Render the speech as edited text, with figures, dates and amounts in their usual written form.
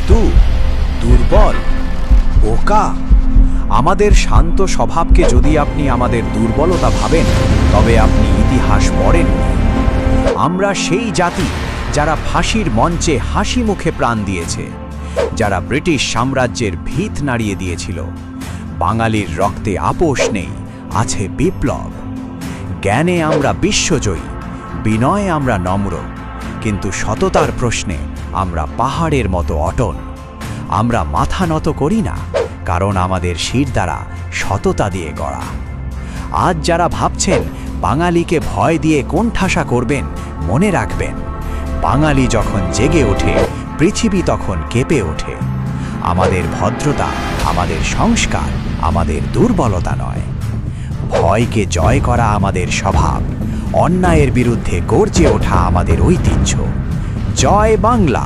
ভীতু, দুর্বল, বোকা। আমাদের শান্ত স্বভাবকে যদি আপনি আমাদের দুর্বলতা ভাবেন, তবে আপনি ইতিহাস পড়েননি। আমরা সেই জাতি যারা ফাঁসির মঞ্চে হাসি মুখে প্রাণ দিয়েছে, যারা ব্রিটিশ সাম্রাজ্যের ভিত নাড়িয়ে দিয়েছিল। বাঙালির রক্তে আপোষ নেই, আছে বিপ্লব। জ্ঞানে আমরা বিশ্বজয়ী, বিনয়ে আমরা নম্র, কিন্তু সততার প্রশ্নে আমরা পাহাড়ের মতো অটল। আমরা মাথা নত করি না, কারণ আমাদের শিরদাঁড়া সততা দিয়ে গড়া। আজ যারা ভাবছেন বাঙালিকে ভয় দিয়ে কোণঠাসা করবেন, মনে রাখবেন, বাঙালি যখন জেগে ওঠে, পৃথিবী তখন কেঁপে ওঠে। আমাদের ভদ্রতা, আমাদের সংস্কার, আমাদের দুর্বলতা নয়। ভয়কে জয় করা আমাদের স্বভাব, অন্যায়ের বিরুদ্ধে গর্জে ওঠা আমাদের ঐতিহ্য। জয় বাংলা।